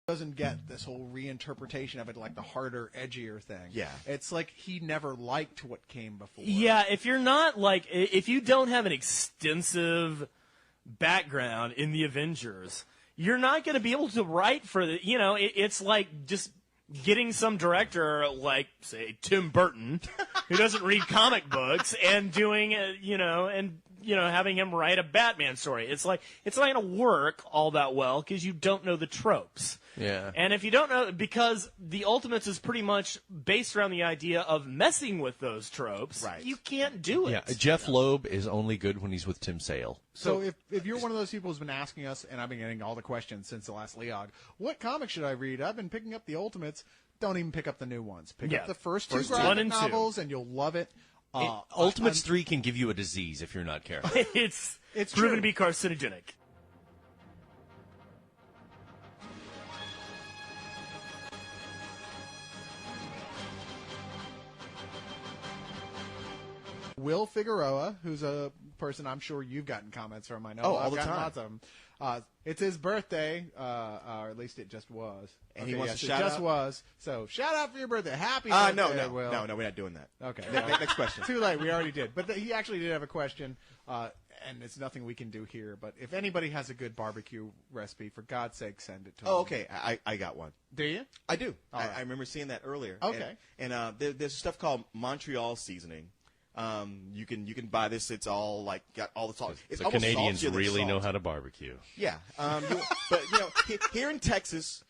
doesn't get this whole reinterpretation of it, like the harder, edgier thing. Yeah. It's like he never liked what came before. Yeah, if you're not if you don't have an extensive background in the Avengers, you're not going to be able to write for the. It's like just getting some director like, say, Tim Burton, who doesn't read comic books, and doing, having him write a Batman story. It's like, it's not going to work all that well because you don't know the tropes. Yeah. And if you don't know, because the Ultimates is pretty much based around the idea of messing with those tropes, right. You can't do it. Yeah, Jeff Loeb is only good when he's with Tim Sale. So if you're one of those people who's been asking us, and I've been getting all the questions since the last Leog, what comic should I read? I've been picking up the Ultimates. Don't even pick up the new ones. Pick up the first two one graphic and two. novels, and you'll love it. Ultimates 3 can give you a disease if you're not careful. It's It's proven true. to be carcinogenic. Will Figueroa, who's a person I'm sure you've gotten comments from. I know Oh, I've all the gotten time. lots of them. It's his birthday, or at least it just was. And he wants yes, a it shout just out? was. So shout out for your birthday. Happy birthday, No, Will. we're not doing that. Okay. Next question. Too late. We already did. But he actually did have a question, and it's nothing we can do here. But if anybody has a good barbecue recipe, for God's sake, send it to him. Oh, okay. I got one. Do you? I do. right. I remember seeing that earlier. Okay. And there's stuff called Montreal seasoning. You can buy this. It's all like got all the salt. It's The almost Canadians saltier than really know salt. how to barbecue. Yeah. But here in Texas,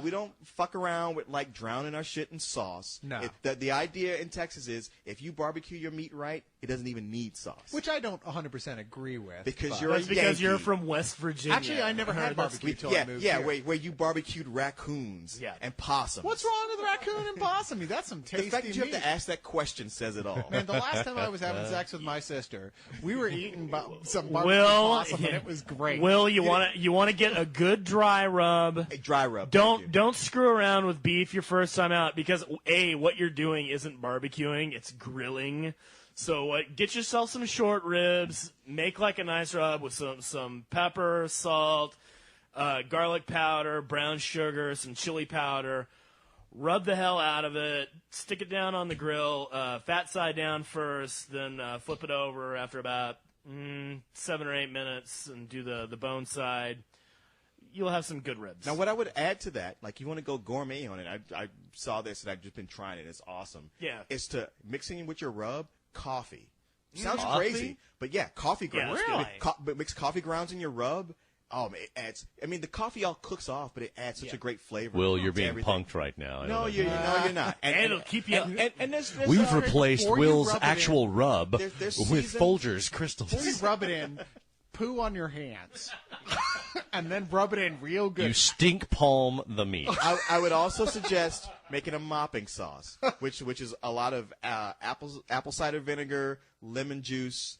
we don't fuck around with like drowning our shit in sauce. No. The idea in Texas is if you barbecue your meat right, it doesn't even need sauce. Which I don't 100% agree with. Because but- you're That's because you're Yankee. from West Virginia. Actually, I never had barbecue till I moved here. where you barbecued raccoons Yeah. and possums. What's wrong with raccoon and possum? That's some The tasty fact that you meat. have to ask that question says it all. Man, the last time I was having sex with my sister, we were eating some barbecue Will, possum, and it was great. Will, you want to get a good dry rub. A dry rub. thank you. Don't screw around with beef your first time out because what you're doing isn't barbecuing, it's grilling. So get yourself some short ribs, make like a nice rub with some pepper, salt, garlic powder, brown sugar, some chili powder. Rub the hell out of it, stick it down on the grill, fat side down first, then flip it over after about 7 or 8 minutes and do the bone side. You'll have some good ribs. Now, what I would add to that, like you want to go gourmet on it, I saw this and I've just been trying it. It's awesome. Yeah. Is to mixing in with your rub coffee. Sounds Coffee? crazy, but yeah, coffee grounds. Yeah, really? But mix coffee grounds in your rub. Oh, man, it adds. I mean, the coffee all cooks off, but it adds such a great flavor. Will, you're to being everything. punked right now. I No, don't you're know. not. And it'll keep you. And there's We've replaced before you Will's rub it actual in, rub there's with seasoned- Folgers crystals. Before you rub it in, poo on your hands, and then rub it in real good. You stink palm the meat. I would also suggest making a mopping sauce, which is a lot of apple cider vinegar, lemon juice,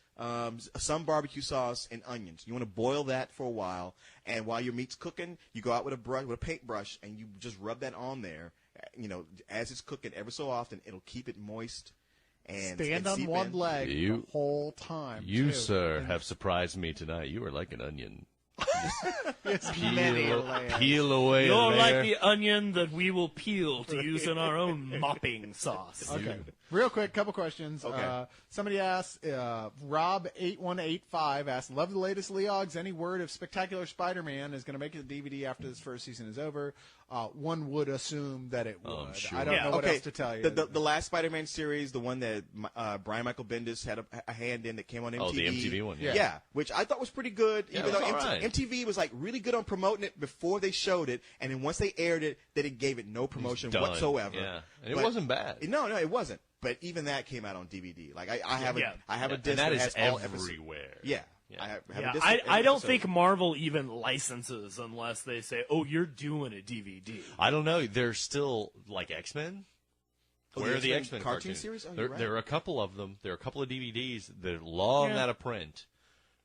some barbecue sauce, and onions. You want to boil that for a while, and while your meat's cooking, you go out with a paintbrush, and you just rub that on there. As it's cooking, ever so often, it'll keep it moist. And Stand on seep one in. leg You- the whole time. You, too. sir, have surprised me tonight. You are like an onion. It's many layers. Peel away You're there. like the onion that we will peel to use in our own mopping sauce. Okay. Real quick, couple questions. Okay. Somebody asked, Rob8185 asked, love the latest Leogs. Any word if Spectacular Spider-Man is going to make it to DVD after this first season is over? One would assume that it would. I'm sure. I don't Yeah. know what Okay, else to tell you. The last Spider-Man series, the one that Brian Michael Bendis had a hand in that came on MTV. Oh, the MTV one, yeah. Yeah, which I thought was pretty good. Yeah, even it was though all right. MTV was like really good on promoting it before they showed it, and then once they aired it, then it gave it no promotion Done. whatsoever. Yeah, and it But- wasn't bad. No, it wasn't. But even that came out on DVD. Like I have Yeah. I have a And disc that is has all episodes. everywhere. Yeah. Yeah. I have a Yeah, disc I of every don't episode. think Marvel even licenses unless they say, "Oh, you're doing a DVD." I don't know. There's still like X-Men. Oh, Where the are the X-Men X-Men cartoon cartoons? series? Oh, there, you're right. there are a couple of them. There are a couple of DVDs. They're long Yeah. out of print.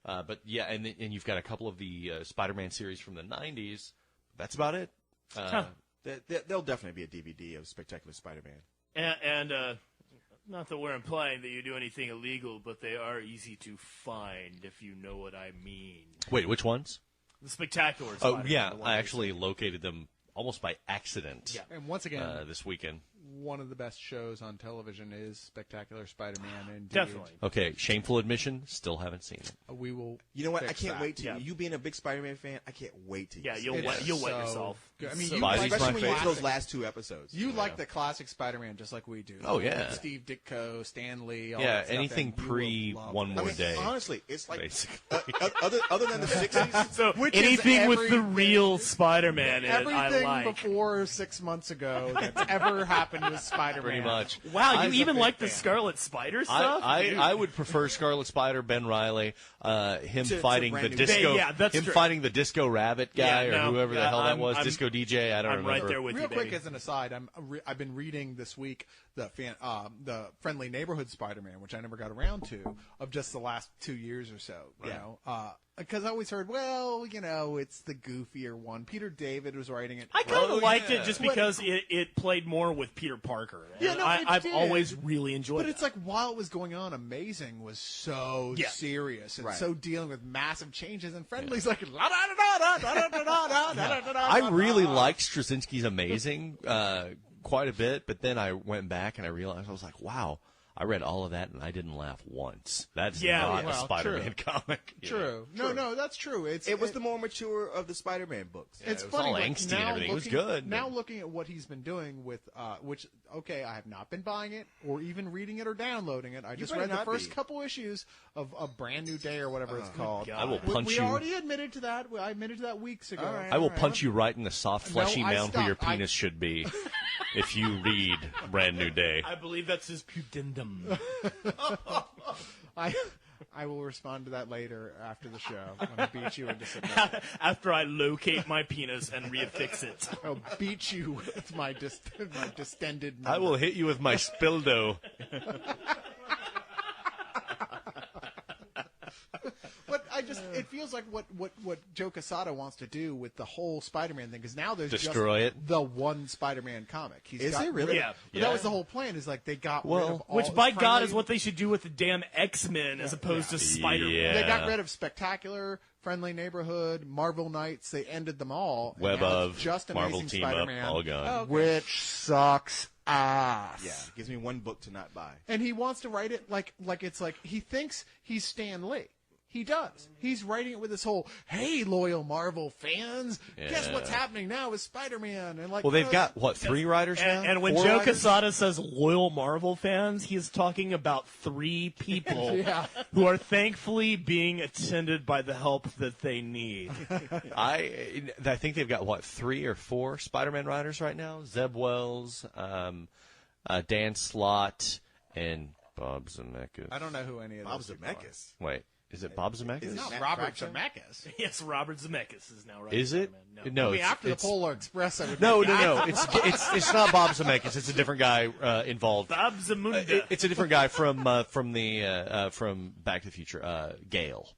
But yeah, and you've got a couple of the Spider-Man series from the 90s. That's about it. There'll definitely be a DVD of Spectacular Spider-Man. And not that we're implying that you do anything illegal, but they are easy to find if you know what I mean. Wait, which ones? The Spectacular Oh, Spider-Man, yeah. the one I they actually say. located them almost by accident. Yeah. And once again, this weekend. one of the best shows on television is Spectacular Spider-Man. And Definitely. Okay, shameful admission, still haven't seen it. we will. You know what? I fix can't that. wait to. Yeah. You being a big Spider-Man fan, I can't wait to. Yeah, see you'll it. wet so yourself. good. I mean, So- you Spidey's like, my especially when you get favorite. those last 2 episodes. you like the classic Spider-Man just like we do. Oh, yeah. Steve Ditko, Stan Lee. All Yeah, that stuff, anything and you will pre love One it. More I mean, Day. honestly, it's like Basically. other than the 60s. So Which is anything with the everything- real Spider-Man in it, I Everything like. before 6 months ago that's ever happened with Spider-Man. Pretty much. Wow, I'm you a even big like the fan. Scarlet Spider stuff? Dude. I would prefer Scarlet Spider, Ben Riley, him To fighting the Brand New disco, Day. Yeah, that's him true. fighting the Disco Rabbit guy Yeah, no, or whoever the yeah, hell that I'm- was, I'm- Disco DJ. I don't I'm remember. right there with Real you, quick, baby. as an aside, I've been reading this week the Friendly Neighborhood Spider-Man, which I never got around to, of just the last 2 years or so. You know, because I always heard, well, you know, it's the goofier one. Peter David was writing it. I kind of Oh, liked yeah. it just because it played more with Peter Parker. Yeah, And no, it I've did. always really enjoyed But it. it's like while it was going on, Amazing was so Yeah. serious and Right. so dealing with massive changes, and Friendly's like la da da da da da da da da da da. I really liked Straczynski's Amazing quite a bit, but then I went back and I realized I was like, wow, I read all of that and I didn't laugh once. That's Yeah, not well, a Spider-Man comic. you know. True. No, that's true. It was the more mature of the Spider-Man books. It's it was funny, all like, angsty and now everything. It was looking- good, Now but- looking at what he's been doing with, which, okay, I have not been buying it or even reading it or downloading it. I just better read the not first be. couple issues of A Brand New Day or whatever it's called. God. I will punch we you. already admitted to that. I admitted to that weeks ago. All right. I will punch you right in the soft, fleshy I mound where your stopped. penis should be if you read Brand New Day. I believe that's his pudendum. I will respond to that later after the show. I'm going to beat you into submission. After I locate my penis and reaffix it. I'll beat you with my distended. I will hit you with my spildo. But it feels like what Joe Quesada wants to do with the whole Spider-Man thing, because now there's Destroy just it? the one Spider-Man comic. Is got there really? rid of- Yeah. But Yeah. that was the whole plan. Is like they got rid Well, of all, Which, by God, Friendly- is what they should do with the damn X-Men as opposed to Spider-Man. Yeah. they got rid of Spectacular, Friendly Neighborhood, Marvel Knights. They ended them all. and Web now it's of, just Marvel Amazing Team Up, Spider-Man, all gone. which sucks ass. Yeah, gives me one book to not buy. And he wants to write it like it's like he thinks he's Stan Lee. He does. He's writing it with this whole, "Hey, loyal Marvel fans, guess what's Yeah. happening now with Spider-Man?" And like, Well, they've got, what, 3 writers now? And when 4 Joe writers? Quesada says loyal Marvel fans, he's talking about 3 people Yeah. who are thankfully being attended by the help that they need. I think they've got, what, 3 or 4 Spider-Man writers right now? Zeb Wells, Dan Slott, and Bob Zemeckis. I don't know who any of Bob those people are. Zemeckis. Wait, is it Bob Zemeckis? Is it Not Matt Robert Fraction? Zemeckis. Yes, Robert Zemeckis is now writing Is it? Spider-Man. No, I mean, it's, after the it's, Polar Express, I would No, make- no. It's not Bob Zemeckis. It's a different guy involved. Bob Zamunda. It's a different guy from Back to the Future.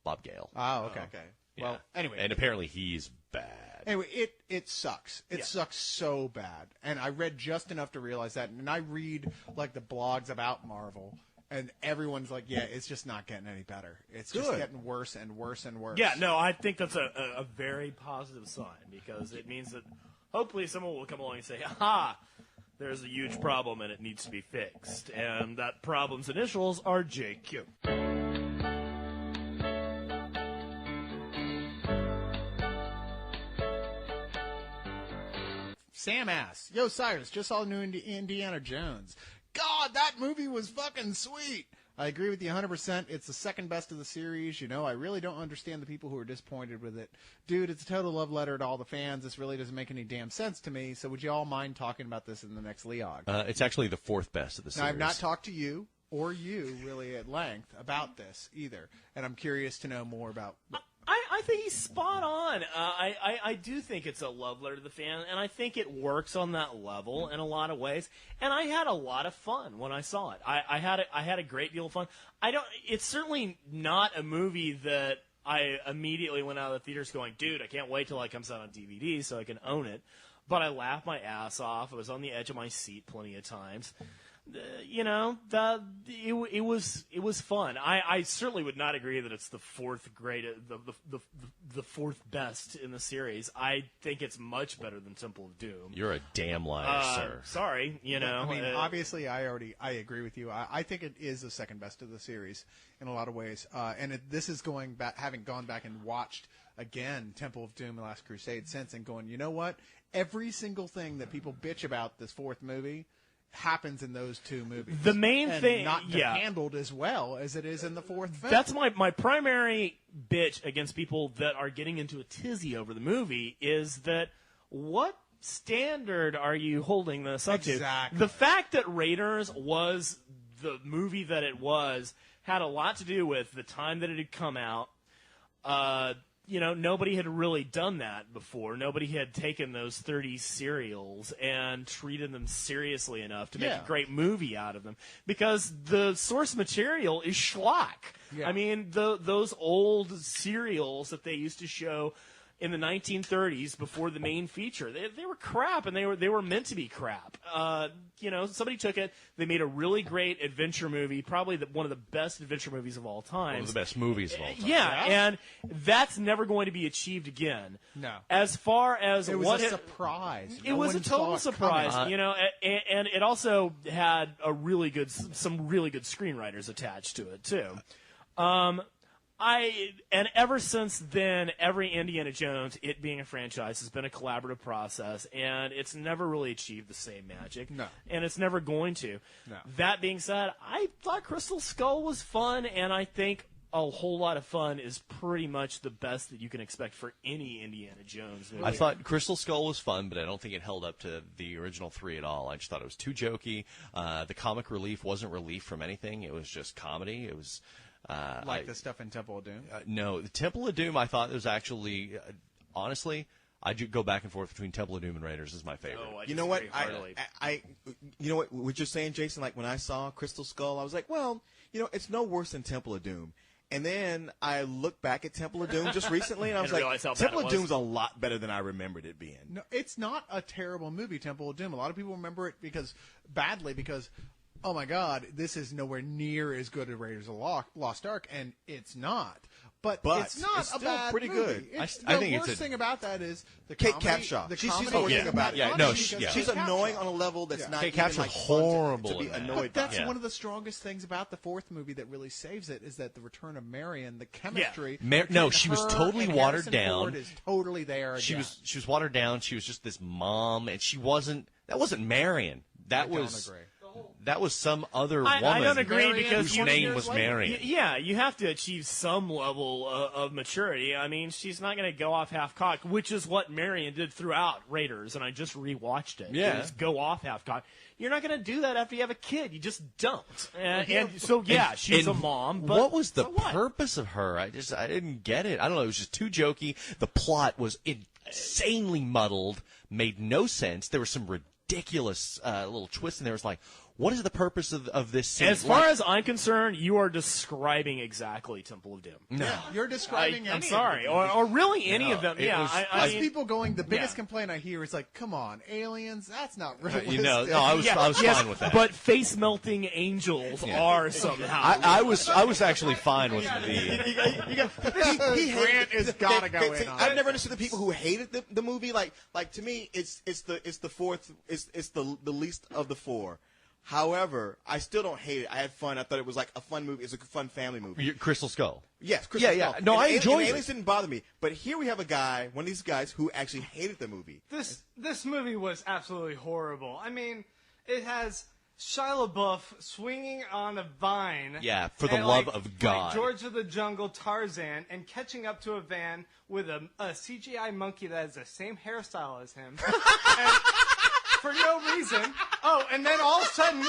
Bob Gale. Oh, okay. Okay. Well, anyway, and apparently he's bad. Anyway, it sucks. It sucks so bad. And I read just enough to realize that. And I read like the blogs about Marvel, and everyone's like, "Yeah, it's just not getting any better. It's just Good. getting worse and worse and worse." Yeah, no, I think that's a very positive sign because it means that hopefully someone will come along and say, aha, there's a huge problem and it needs to be fixed. And that problem's initials are JQ. Sam asks, "Yo, Cyrus, just saw the new Indiana Jones. God, that movie was fucking sweet." I agree with you 100%. It's the second best of the series. You know, I really don't understand the people who are disappointed with it. Dude, it's a total love letter to all the fans. This really doesn't make any damn sense to me. So would you all mind talking about this in the next Leog? It's actually the 4th best of the Now, series. I've not talked to you or you really at length about this either. And I'm curious to know more about... I think he's spot on. I do think it's a love letter to the fan, and I think it works on that level in a lot of ways. And I had a lot of fun when I saw it. I had a great deal of fun. It's certainly not a movie that I immediately went out of the theaters going, dude, I can't wait till it comes out on DVD so I can own it. But I laughed my ass off. I was on the edge of my seat plenty of times. you know, it was fun. I certainly would not agree that it's the fourth the fourth best in the series. I think it's much better than Temple of Doom. You're a damn liar, sir. Sorry, you know. I mean, obviously, I agree with you. I think it is the second best of the series in a lot of ways. And this is going back, having gone back and watched again Temple of Doom and Last Crusade since, and going, you know what? Every single thing that people bitch about this fourth movie happens in those two movies. The main and thing, not handled as well as it is in the fourth film. That's my primary bitch against people that are getting into a tizzy over the movie is that what standard are you holding this up to? Exactly. The fact that Raiders was the movie that it was had a lot to do with the time that it had come out. You know, nobody had really done that before. Nobody had taken those 30 serials and treated them seriously enough to make a great movie out of them. Because the source material is schlock. Yeah. I mean, those old serials that they used to show in the 1930s before the main feature, they were crap, and they were meant to be crap. You know, somebody took it, they made a really great adventure movie, probably one of the best adventure movies of all time. One of the best movies of all time. Yeah, and that's never going to be achieved again. No. As far as it was what a surprise. it No was a one total saw it surprise, coming. you know, and it also had some really good screenwriters attached to it too. And ever since then, every Indiana Jones, it being a franchise, has been a collaborative process, and it's never really achieved the same magic. No. And it's never going to. No. That being said, I thought Crystal Skull was fun, and I think a whole lot of fun is pretty much the best that you can expect for any Indiana Jones movie. I thought Crystal Skull was fun, but I don't think it held up to the original three at all. I just thought it was too jokey. The comic relief wasn't relief from anything. It was just comedy. It was... the stuff in Temple of Doom? No, the Temple of Doom, I thought it was actually, honestly, I do go back and forth between Temple of Doom and Raiders is my favorite. Oh, I You know what? disagree heartily. You know what you're saying, Jason? Like when I saw Crystal Skull, I was like, well, you know, it's no worse than Temple of Doom. And then I looked back at Temple of Doom just recently, and I was And realized how like, bad Temple it of was. Doom's a lot better than I remembered it being. No, it's not a terrible movie, Temple of Doom. A lot of people remember it badly because, oh my God, this is nowhere near as good as Raiders of the Lost Ark, and it's not. But it's not it's a still bad pretty movie. good. It's, I the think it's worst a- thing about that is the Kate comedy. Capshaw. The She's comedy the worst is thing about it. Yeah, funny no, because yeah. She's Kate annoying Capshaw. on a level that's Yeah. not Kate even Capshaw's like fun horrible to be in that. annoyed That's by. Yeah. one of the strongest things about the fourth movie that really saves it is that the return of Marion, the chemistry. No, between she was her totally and watered Harrison down. Ford is totally there again. She was watered down. She was just this mom, and that wasn't Marion. That I don't was agree. that was some other woman. I don't agree Marion, because whose 20 name years was later. Marion. Yeah, you have to achieve some level of maturity. I mean, she's not going to go off half-cocked, which is what Marion did throughout Raiders, and I just rewatched it. Yeah. Just go off half-cocked. You're not going to do that after you have a kid. You just don't. And so, yeah, she's a mom, but what was the so what? purpose of her? I didn't get it. I don't know. It was just too jokey. The plot was insanely muddled. Made no sense. There were some ridiculous little twists in there. It's like, what is the purpose of this scene? As far as I'm concerned, you are describing exactly Temple of Doom. no. You're describing I'm any sorry, of them. or really any No, of them. it Yeah, was- I Most mean, people going, the biggest yeah. complaint I hear is like, come on, aliens, that's not realistic. No, I was yes, fine with that. But face melting angels are somehow. I was actually fine with the. Grant has got to go See, in on I've it. never understood the people who hated the movie. Like to me, it's the fourth. It's the least of the four. However, I still don't hate it. I had fun. I thought it was like a fun movie. It's a fun family movie. Crystal Skull. Yes, Crystal Yeah, yeah. Skull. No, And I the enjoyed it. aliens didn't bother me. But here we have one of these guys who actually hated the movie. This movie was absolutely horrible. I mean, it has Shia LaBeouf swinging on a vine. Yeah, for the and, love like, of God. Like George of the Jungle, Tarzan, and catching up to a van with a CGI monkey that has the same hairstyle as him. And for no reason. Oh, and then all of a sudden,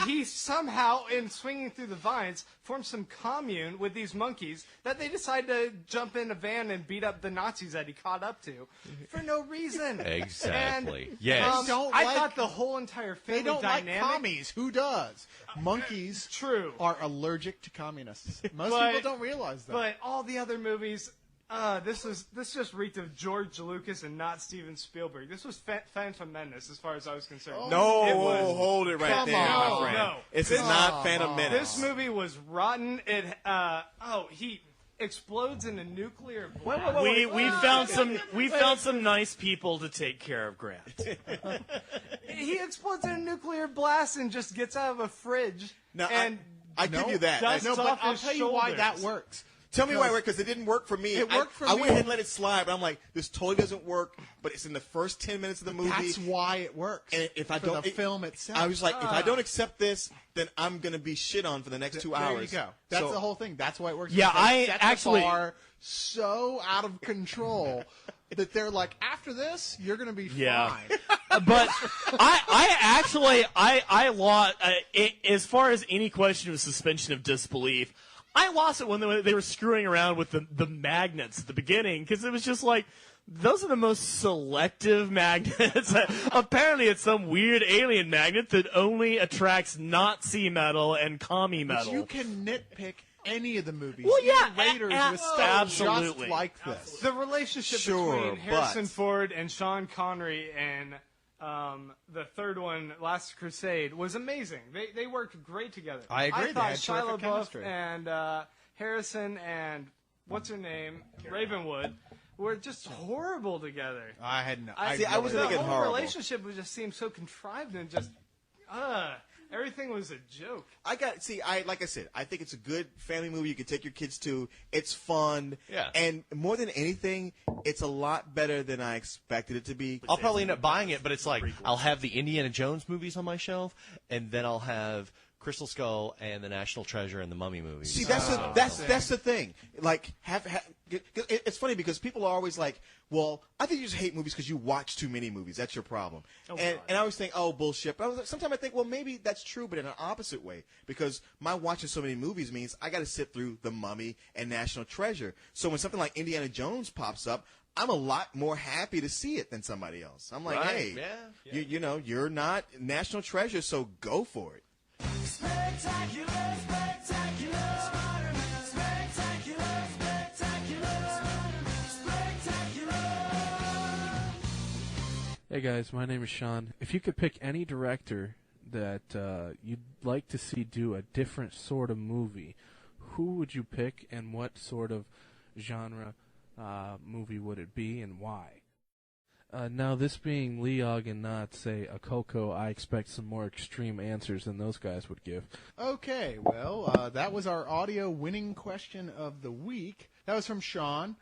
he somehow, in swinging through the vines, formed some commune with these monkeys that they decide to jump in a van and beat up the Nazis that he caught up to for no reason. Exactly. And, Yes. They don't I like- thought the whole entire family They don't dynamic. like commies. Who does? Monkeys True. are allergic to communists. Most But- people don't realize that. But all the other movies, This just reeked of George Lucas and not Steven Spielberg. This was Phantom Menace, as far as I was concerned. No, It was- hold it right Come there, on. my friend. No. This is not Phantom Menace. This movie was rotten. He explodes in a nuclear blast. We found some nice people to take care of Grant. He explodes in a nuclear blast and just gets out of a fridge. Now, and I give you that. dust No, but off I'll his tell you why shoulders. that works. Tell me why it worked, because it didn't work for me. It worked for I me. went ahead and let it slide, but I'm like, this totally doesn't work. But it's in the first 10 minutes of the movie. That's why it works. And if I for don't, the film itself. I was like, if I don't accept this, then I'm gonna be shit on for the next 2 hours. There you go. That's So- the whole thing. That's why it works. Yeah, because they I set the actually- bar so out of control that they're like, after this, you're gonna be Yeah. fine. But I lost as far as any question of suspension of disbelief. I lost it when they were screwing around with the magnets at the beginning, because it was just like, those are the most selective magnets. Apparently, it's some weird alien magnet that only attracts Nazi metal and commie But metal. you can nitpick any of the movies. Well, yeah, Even Raiders was still absolutely. just like this. The relationship Sure, between Harrison but- Ford and Sean Connery and the third one, Last Crusade, was amazing. They worked great together. I agree. I They thought had Shia terrific LaBeouf chemistry. and Harrison and what's her name, Ravenwood, were just horrible together. I had no. See, I wasn't the thinking whole horrible. relationship would just seem so contrived and just everything was a joke. Like I said, I think it's a good family movie you can take your kids to. It's fun. Yeah. And more than anything, it's a lot better than I expected it to be. I'll probably end up buying it, but it's like I'll have the Indiana Jones movies on my shelf, and then I'll have Crystal Skull and the National Treasure and the Mummy movies. See, that's the thing. Like, it's funny because people are always like, "Well, I think you just hate movies because you watch too many movies. That's your problem." And I always think, "Oh, bullshit." But sometimes I think, well, maybe that's true, but in an opposite way, because my watching so many movies means I got to sit through The Mummy and National Treasure. So when something like Indiana Jones pops up, I'm a lot more happy to see it than somebody else. I'm like, Right, hey, yeah. you know, you're not National Treasure, so go for it. Spectacular, spectacular, Spider-Man. Spectacular, spectacular, spectacular. Hey guys, my name is Sean. If you could pick any director that you'd like to see do a different sort of movie, who would you pick, and what sort of genre movie would it be, and why? Now, this being Leog and not, say, a Coco, I expect some more extreme answers than those guys would give. Okay, well, that was our audio winning question of the week. That was from Sean.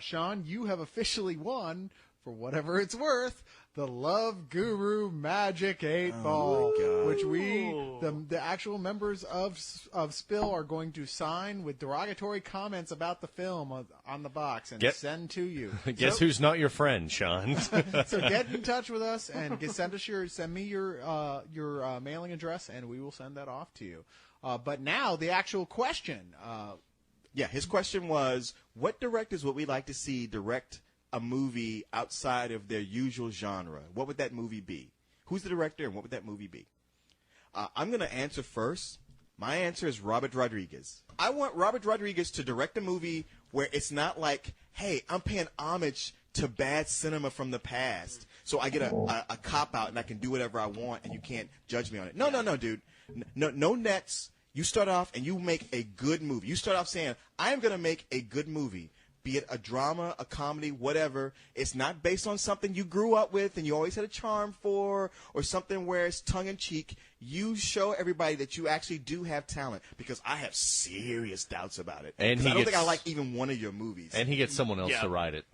Sean, you have officially won, for whatever it's worth, the Love Guru Magic 8 Ball, God. which we, the actual members of Spill, are going to sign with derogatory comments about the film on the box and send to you. Guess who's not your friend, Sean? So get in touch with us and send me your mailing address, and we will send that off to you. But now the actual question. Yeah, his question was, what directors would we like to see direct a movie outside of their usual genre? What would that movie be? Who's the director, and what would that movie be? I'm going to answer first. My answer is Robert Rodriguez. I want Robert Rodriguez to direct a movie where it's not like, hey, I'm paying homage to bad cinema from the past, so I get a cop-out and I can do whatever I want and you can't judge me on it. No, dude. No nets. You start off and you make a good movie. You start off saying, I am going to make a good movie. Be it a drama, a comedy, whatever. It's not based on something you grew up with and you always had a charm for, or something where it's tongue-in-cheek. You show everybody that you actually do have talent, because I have serious doubts about it. And 'Cause he I don't think I gets- like even one of your movies. And he gets someone else Yeah. to write it.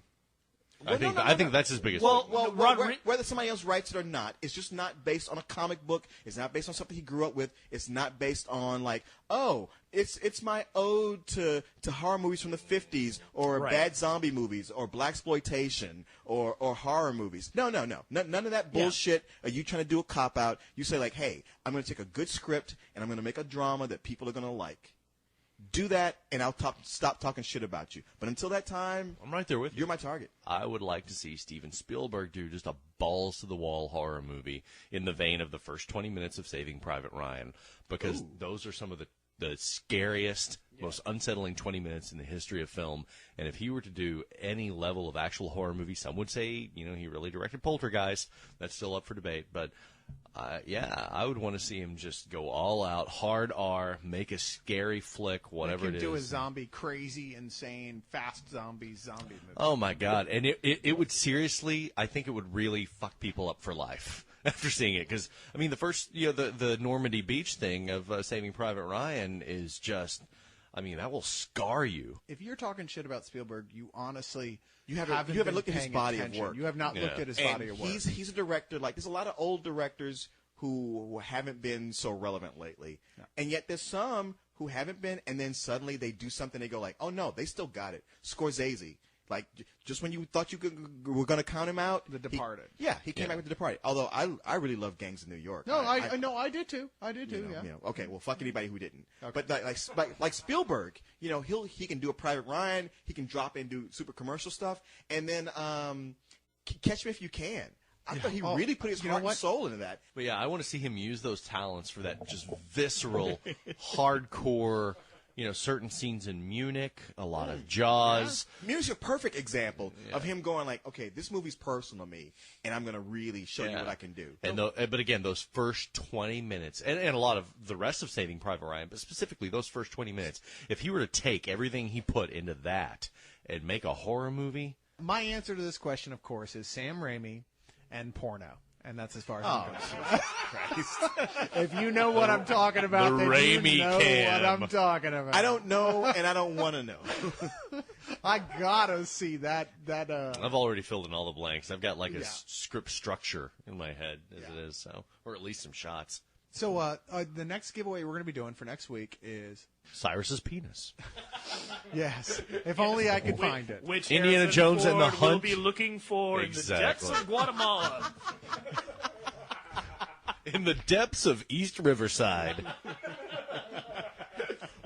Well, I think that's his biggest Well, thing. Well, Rodri- whether somebody else writes it or not, it's just not based on a comic book. It's not based on something he grew up with. It's not based on like, oh, it's my ode to horror movies from the 50s, or Right. bad zombie movies, or blaxploitation, or horror movies. No. None of that bullshit. Are you trying to do a cop out? You say like, hey, I'm going to take a good script and I'm going to make a drama that people are going to like. Do that, and I'll stop talking shit about you. But until that time, I'm right there with you. you're my target. I would like to see Steven Spielberg do just a balls-to-the-wall horror movie in the vein of the first 20 minutes of Saving Private Ryan, because those are some of the the scariest, most unsettling 20 minutes in the history of film. And if he were to do any level of actual horror movie, some would say, he really directed Poltergeist. That's still up for debate. But, yeah, I would want to see him just go all out, hard R, make a scary flick, whatever Make him it do a is. zombie, crazy, insane, fast zombie movie. Oh, my God. And it would seriously, I think it would really fuck people up for life after seeing it. Because, I mean, the first, the Normandy Beach thing of Saving Private Ryan is just, I mean, that will scar you. If you're talking shit about Spielberg, you honestly You haven't been looked at his paying body attention. of work. You have not looked Yeah. at his And body of work. he's a director. Like, there's a lot of old directors who haven't been so relevant lately, and yet there's some who haven't been, and then suddenly they do something. They go like, "Oh no, they still got it." Scorsese, like just when you thought were going to count him out, The Departed. he came back with The Departed. Although I really love Gangs of New York. No, I did too. I did too. Yeah. Okay, well, fuck anybody who didn't. But like Spielberg, he can do a Private Ryan. He can drop in, do super commercial stuff, and then Catch Me If You Can. I thought he really put his heart and soul into that. But yeah, I want to see him use those talents for that just visceral, hardcore, certain scenes in Munich, a lot of Jaws. Music's a perfect example of him going like, okay, this movie's personal to me, and I'm going to really show you what I can do. And but again, those first 20 minutes, and a lot of the rest of Saving Private Ryan, but specifically those first 20 minutes, if he were to take everything he put into that and make a horror movie. My answer to this question, of course, is Sam Raimi and porno. And that's as far as I'm going. If you know what I'm talking about, The then Raimi you know cam. what I'm talking about. I don't know, and I don't want to know. I gotta see that. I've already filled in all the blanks. I've got like a script structure in my head as it is, or at least some shots. So the next giveaway we're going to be doing for next week is Cyrus's penis. yes. If only I could find it. Which Indiana Harrison Jones and the Ford will Hunt. be looking for Exactly. in the depths of Guatemala. In the depths of East Riverside.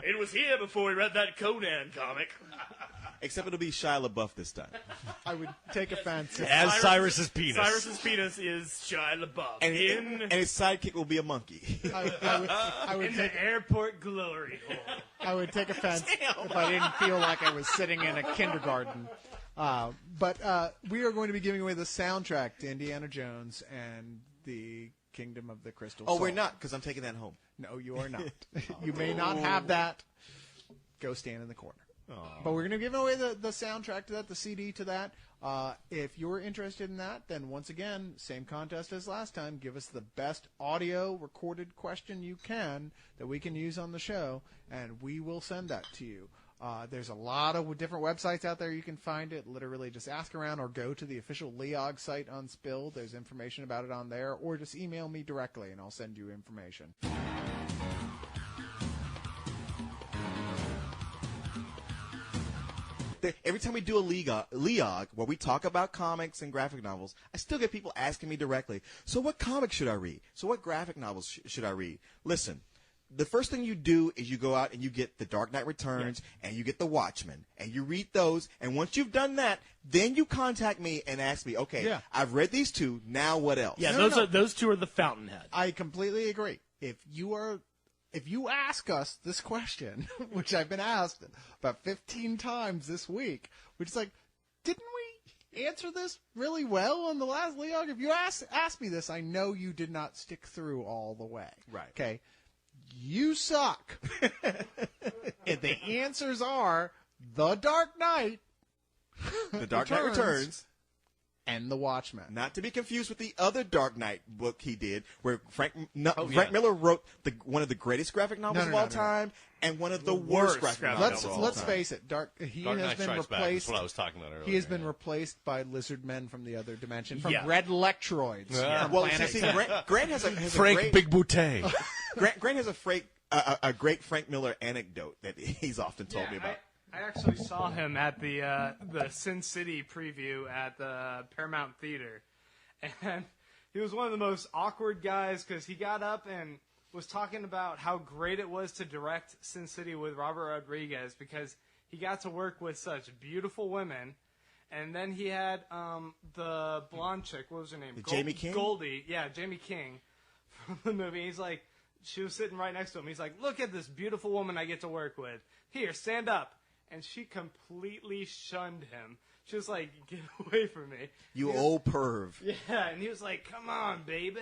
It was here before we read that Conan comic. Except it'll be Shia LaBeouf this time. I would take offense. As Cyrus's penis. Cyrus's penis is Shia LaBeouf. And in his sidekick will be a monkey. I would in take the airport glory hole. I would take offense if I didn't feel like I was sitting in a kindergarten. But we are going to be giving away the soundtrack to Indiana Jones and the Kingdom of the Crystal Oh, Skull. we're not, because I'm taking that home. No, you are not. You may not have that. Go stand in the corner. But we're going to give away the soundtrack to that, the CD to that. If you're interested in that, then once again, same contest as last time. Give us the best audio recorded question you can that we can use on the show, and we will send that to you. There's a lot of different websites out there you can find it. Literally just ask around or go to the official Leog site on Spill. There's information about it on there. Or just email me directly, and I'll send you information. Every time we do a Leog where we talk about comics and graphic novels, I still get people asking me directly, so what comics should I read? So what graphic novels should I read? Listen, the first thing you do is you go out and you get The Dark Knight Returns and you get The Watchmen and you read those, and once you've done that, then you contact me and ask me, okay, I've read these two, now what else? Yeah, No, no. those two are the fountainhead. I completely agree. If you ask us this question, which I've been asked about 15 times this week, which is like, didn't we answer this really well on the last Leog? If you ask me this, I know you did not stick through all the way. Right. Okay. You suck. And the answers are The Dark Knight, The Dark Knight Returns. and The Watchmen. Not to be confused with the other Dark Knight book he did, where Frank Miller wrote one of the greatest graphic novels of all time and one of the worst graphic novels of all Let's time. face it. Dark Dark has Knight been Strikes Back. That's replaced. what I was talking about earlier. He has been replaced by lizard men from the other dimension, from Yeah. red electroids. from Well, Planet see, Ten. Grant has a Frank great, Big Boutte. Grant has a great Frank Miller anecdote that he's often told me about. I actually saw him at the Sin City preview at the Paramount Theater, and he was one of the most awkward guys because he got up and was talking about how great it was to direct Sin City with Robert Rodriguez because he got to work with such beautiful women, and then he had the blonde chick. What was her name? Jamie King? Goldie. Yeah, Jamie King from the movie. He's like, she was sitting right next to him. He's like, look at this beautiful woman I get to work with. Here, stand up. And she completely shunned him. She was like, get away from me. You old perv. Yeah, and he was like, come on, baby.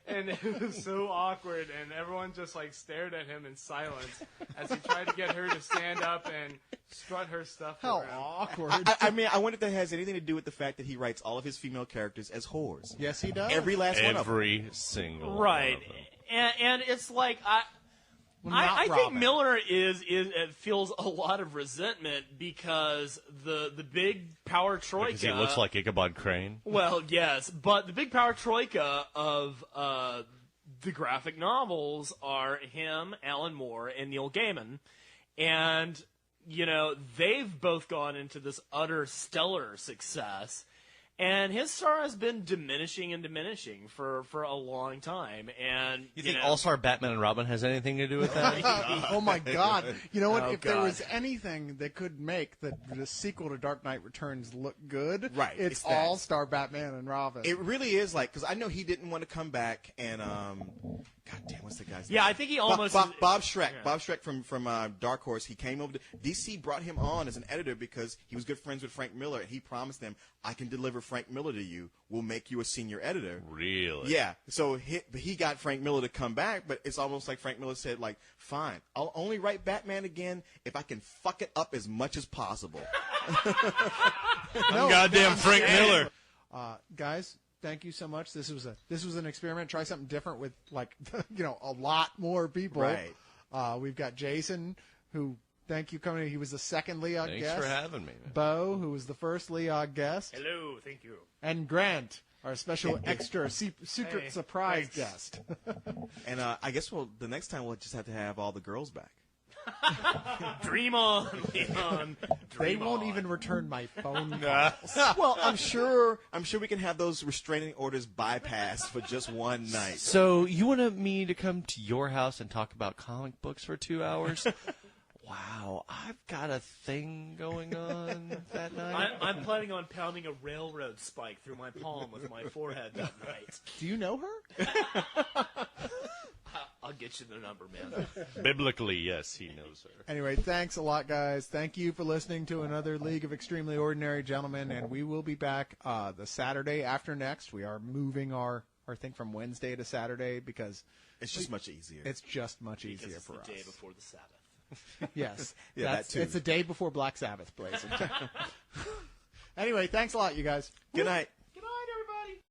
And it was so awkward, and everyone just like stared at him in silence as he tried to get her to stand up and strut her stuff How around. awkward. I mean, I wonder if that has anything to do with the fact that he writes all of his female characters as whores. Yes, he does. Every last one of them. Every single Right, one of them. and it's like Well, not I think Robin. Miller feels a lot of resentment because the big power troika. Because he looks like Ichabod Crane. Well, yes, but the big power troika of the graphic novels are him, Alan Moore, and Neil Gaiman, and they've both gone into this utter stellar success. And his star has been diminishing and diminishing for a long time. And You think All-Star Batman and Robin has anything to do with that? Oh my God! You know what? Oh, if there God. was anything that could make the sequel to Dark Knight Returns look good, Right, it's it's that. All-Star Batman and Robin. It really is like, because I know he didn't want to come back and, God damn, what's the guy's name? Yeah, I think he almost Bob Schreck. Yeah. Bob Schreck from Dark Horse. He came over to DC, brought him on as an editor because he was good friends with Frank Miller, and he promised them, "I can deliver Frank Miller to you. We'll make you a senior editor." Really? Yeah. So he got Frank Miller to come back, but it's almost like Frank Miller said, like, "Fine, I'll only write Batman again if I can fuck it up as much as possible." Goddamn Frank Miller. Guys, thank you so much. This was an experiment. Try something different with a lot more people. Right. We've got Jason, who thank you coming. He was the second Leog Thanks guest. for having me, man. Bo, who was the first Leog guest, Hello, thank you. and Grant, our special extra secret Hey, surprise thanks. guest. And I guess the next time we'll just have to have all the girls back. Dream on, Leon. They Dream won't on. even return my phone calls. Well, I'm sure we can have those restraining orders bypassed for just one night. So you wanted me to come to your house and talk about comic books for 2 hours? Wow, I've got a thing going on that night. I'm planning on pounding a railroad spike through my palm with my forehead that night. Do you know her? I'll get you the number, man. Biblically, yes, he knows her. Anyway, thanks a lot, guys. Thank you for listening to another League of Extremely Ordinary Gentlemen, and we will be back the Saturday after next. We are moving our thing from Wednesday to Saturday because It's just much easier. it's just much Because easier it's for the us. day before the Sabbath. Yes, Yeah, that too. It's the day before Black Sabbath, Blaze. Anyway, thanks a lot, you guys. Good night.